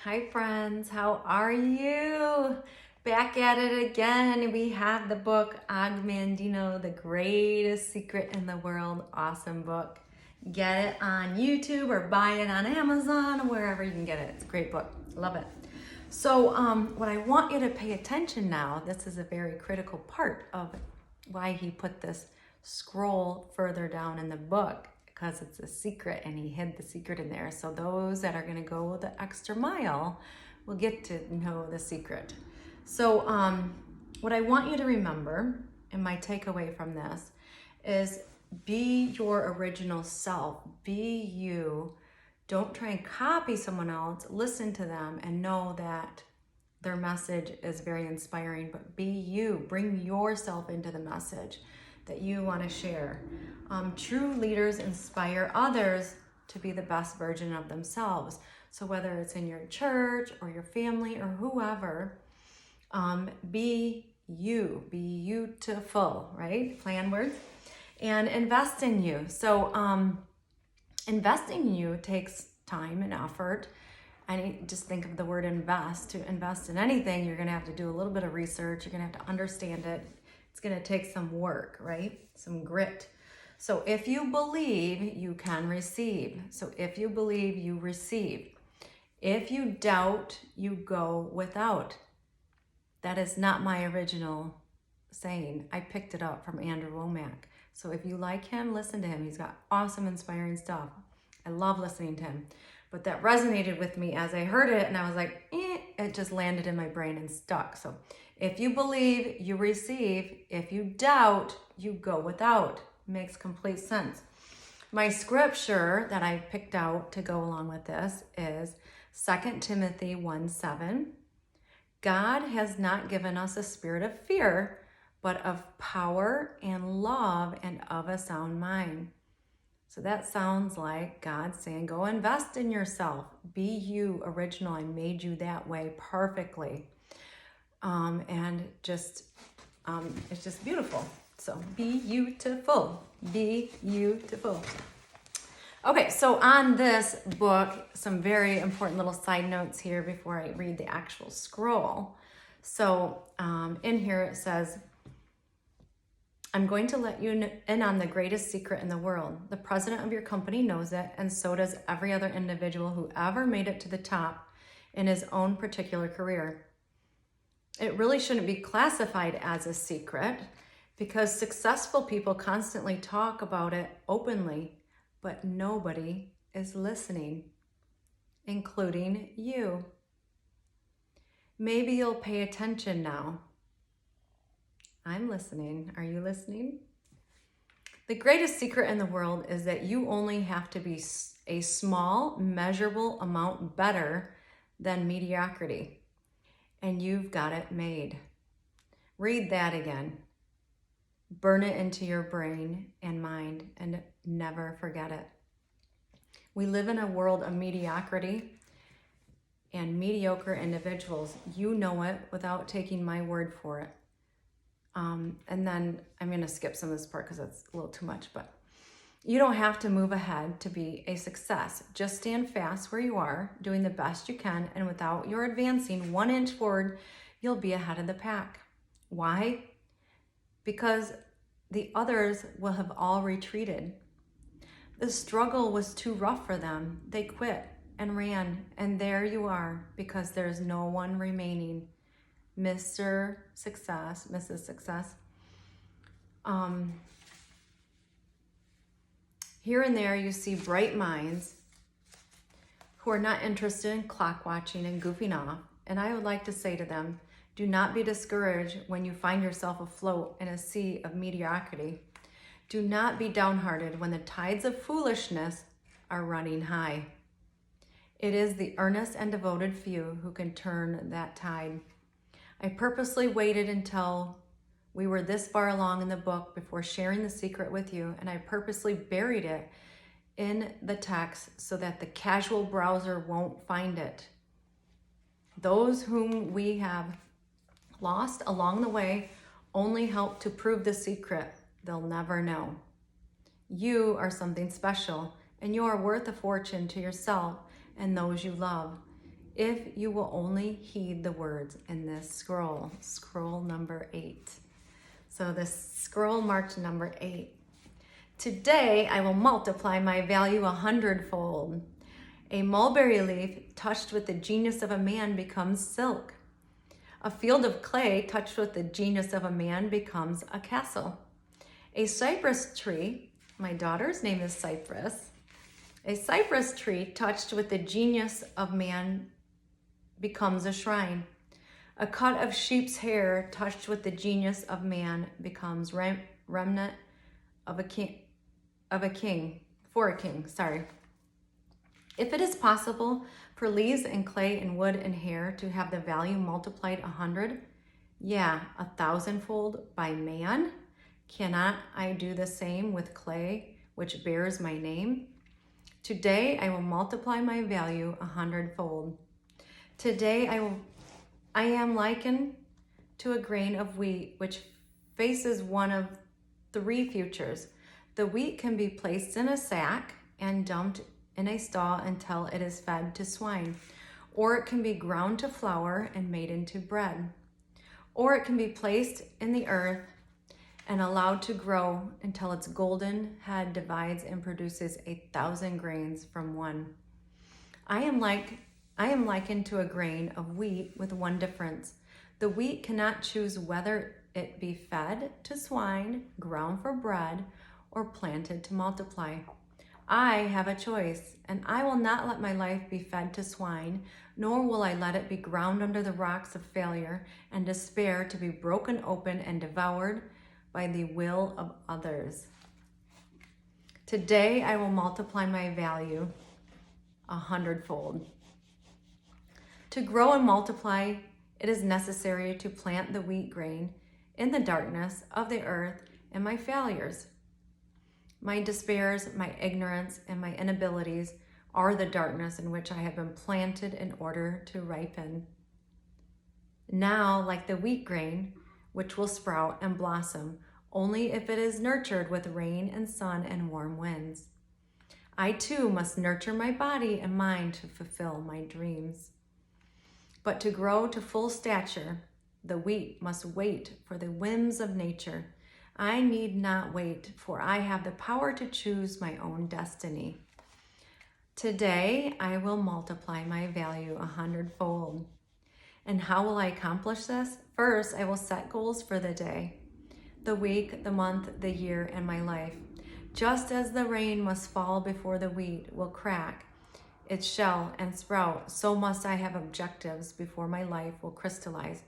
Hi friends, how are you? Back at it again. We have the book on Mandino, The Greatest Secret in the World. Awesome book. Get it on YouTube or buy it on Amazon or wherever you can get it. It's a great book. Love it. So what I want you to pay attention now, this is a very critical part of why he put this scroll further down in the book, because it's a secret and he hid the secret in there. So those that are going to go the extra mile will get to know the secret. So what I want you to remember, and my takeaway from this, is be your original self. Be you. Don't try and copy someone else. Listen to them and know that their message is very inspiring, but be you. Bring yourself into the message that you want to share. True leaders inspire others to be the best version of themselves. So whether it's in your church or your family or whoever, be you, be you-tiful, right? Play on words. And invest in you. So investing in you takes time and effort. And just think of the word invest. To invest in anything, you're going to have to do a little bit of research. You're going to have to understand it. It's going to take some work, right? Some grit. So if you believe, you can receive. So if you believe, you receive. If you doubt, you go without. That is not my original saying. I picked it up from Andrew Womack. So if you like him, listen to him. He's got awesome, inspiring stuff. I love listening to him. But that resonated with me as I heard it, and I was like, it just landed in my brain and stuck. So if you believe, you receive. If you doubt, you go without. Makes complete sense. My scripture that I picked out to go along with this is 2 Timothy 1:7. God has not given us a spirit of fear, but of power and love and of a sound mind. So that sounds like God saying, go invest in yourself. Be you, original. I made you that way perfectly. And just, it's just beautiful. So be you-tiful. Be you-tiful. Okay, so on this book, some very important little side notes here before I read the actual scroll. So in here it says, I'm going to let you in on the greatest secret in the world. The president of your company knows it, and so does every other individual who ever made it to the top in his own particular career. It really shouldn't be classified as a secret because successful people constantly talk about it openly, but nobody is listening, including you. Maybe you'll pay attention now. I'm listening. Are you listening? The greatest secret in the world is that you only have to be a small, measurable amount better than mediocrity, and you've got it made. Read that again. Burn it into your brain and mind and never forget it. We live in a world of mediocrity and mediocre individuals. You know it without taking my word for it. And then I'm going to skip some of this part because it's a little too much, but you don't have to move ahead to be a success. Just stand fast where you are, doing the best you can, and without your advancing 1 inch forward, you'll be ahead of the pack. Why? Because the others will have all retreated. The struggle was too rough for them. They quit and ran, and there you are, because there's no one remaining. Mr. Success, Mrs. Success. Here and there you see bright minds who are not interested in clock watching and goofing off. And I would like to say to them, do not be discouraged when you find yourself afloat in a sea of mediocrity. Do not be downhearted when the tides of foolishness are running high. It is the earnest and devoted few who can turn that tide. I purposely waited until we were this far along in the book before sharing the secret with you, and I purposely buried it in the text so that the casual browser won't find it. Those whom we have lost along the way only help to prove the secret they'll never know. You are something special, and you are worth a fortune to yourself and those you love. if you will only heed the words in this scroll number 8. So this scroll marked number 8. Today I will multiply my value 100-fold. A mulberry leaf touched with the genius of a man becomes silk. A field of clay touched with the genius of a man becomes a castle. A cypress tree, my daughter's name is Cypress. A cypress tree touched with the genius of man becomes a shrine. A cut of sheep's hair touched with the genius of man becomes remnant of a king. If it is possible for leaves and clay and wood and hair to have the value multiplied 100, 1,000-fold by man, cannot I do the same with clay, which bears my name? Today I will multiply my value 100-fold. Today I am likened to a grain of wheat, which faces one of 3 futures. The wheat can be placed in a sack and dumped in a stall until it is fed to swine, or it can be ground to flour and made into bread, or it can be placed in the earth and allowed to grow until its golden head divides and produces 1,000 grains from one. I am likened to a grain of wheat with one difference. The wheat cannot choose whether it be fed to swine, ground for bread, or planted to multiply. I have a choice, and I will not let my life be fed to swine, nor will I let it be ground under the rocks of failure and despair to be broken open and devoured by the will of others. Today I will multiply my value 100-fold. To grow and multiply, it is necessary to plant the wheat grain in the darkness of the earth and my failures. My despairs, my ignorance, and my inabilities are the darkness in which I have been planted in order to ripen. Now, like the wheat grain, which will sprout and blossom only if it is nurtured with rain and sun and warm winds, I too must nurture my body and mind to fulfill my dreams. But to grow to full stature, the wheat must wait for the whims of nature. I need not wait, for I have the power to choose my own destiny. Today, I will multiply my value 100-fold. And how will I accomplish this? First, I will set goals for the day, the week, the month, the year, and my life. Just as the rain must fall before the wheat will crack its shell and sprout, so must I have objectives before my life will crystallize.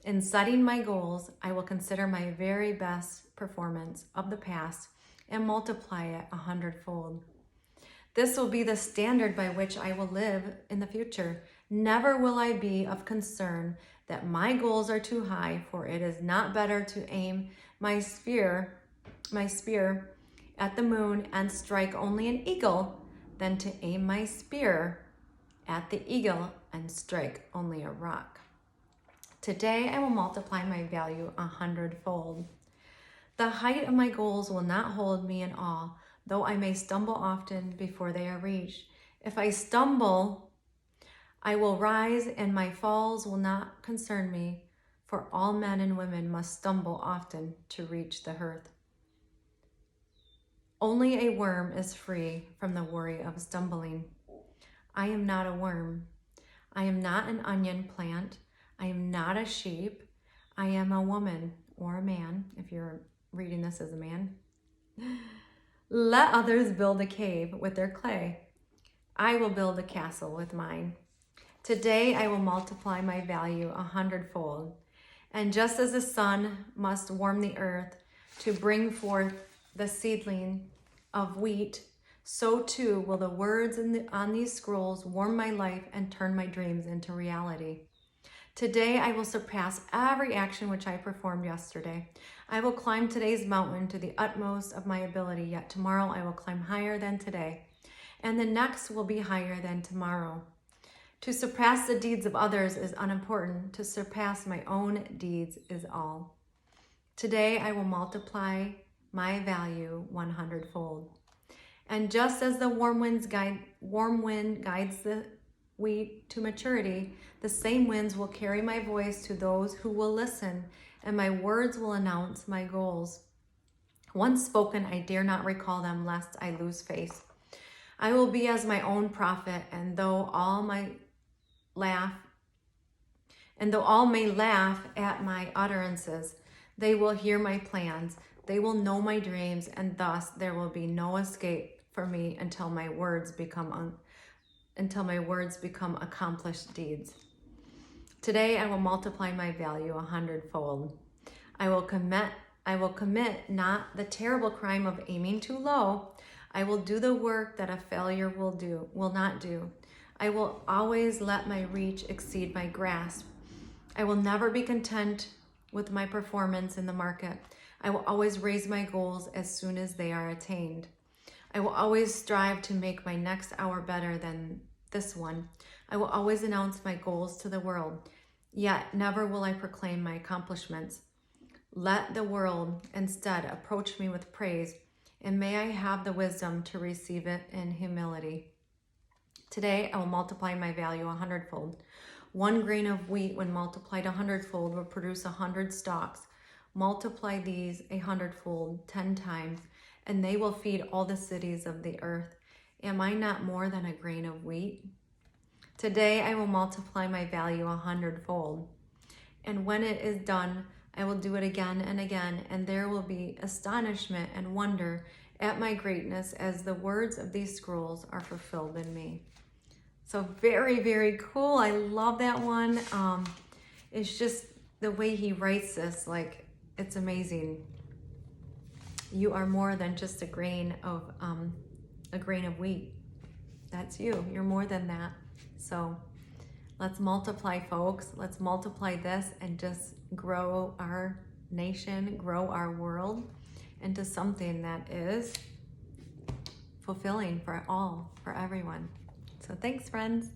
In setting my goals, I will consider my very best performance of the past and multiply it 100-fold. This will be the standard by which I will live in the future. Never will I be of concern that my goals are too high, for it is not better to aim my spear at the moon and strike only an eagle than to aim my spear at the eagle and strike only a rock. Today I will multiply my value 100-fold. The height of my goals will not hold me in awe, though I may stumble often before they are reached. If I stumble, I will rise, and my falls will not concern me, for all men and women must stumble often to reach the earth. Only a worm is free from the worry of stumbling. I am not a worm. I am not an onion plant. I am not a sheep. I am a woman or a man, if you're reading this as a man. Let others build a cave with their clay. I will build a castle with mine. Today I will multiply my value 100-fold. And just as the sun must warm the earth to bring forth the seedling of wheat, so too will the words on these scrolls warm my life and turn my dreams into reality. Today I will surpass every action which I performed yesterday. I will climb today's mountain to the utmost of my ability, yet tomorrow I will climb higher than today, and the next will be higher than tomorrow. To surpass the deeds of others is unimportant. To surpass my own deeds is all. Today I will multiply my value 100-fold. And just as the warm wind guides the wheat to maturity, the same winds will carry my voice to those who will listen, and my words will announce my goals. Once spoken, I dare not recall them, lest I lose face. I will be as my own prophet, and though all may laugh at my utterances, they will hear my plans. They will know my dreams, and thus there will be no escape for me until my words become accomplished deeds. Today I will multiply my value 100-fold. I will commit not the terrible crime of aiming too low. I will do the work that a failure will not do. I will always let my reach exceed my grasp. I will never be content with my performance in the market. I will always raise my goals as soon as they are attained. I will always strive to make my next hour better than this one. I will always announce my goals to the world, yet never will I proclaim my accomplishments. Let the world instead approach me with praise, and may I have the wisdom to receive it in humility. Today I will multiply my value 100-fold. 1 grain of wheat, when multiplied 100-fold, will produce 100 stalks. Multiply these 100-fold 10 times, and they will feed all the cities of the earth. Am I not more than a grain of wheat? Today I will multiply my value 100-fold. And when it is done, I will do it again and again, and there will be astonishment and wonder at my greatness as the words of these scrolls are fulfilled in me. So very, very cool. I love that one. It's just the way he writes this, like, it's amazing. You are more than just a grain of wheat. That's you. You're more than that. So let's multiply, folks. Let's multiply this and just grow our nation, grow our world into something that is fulfilling for everyone. So thanks, friends.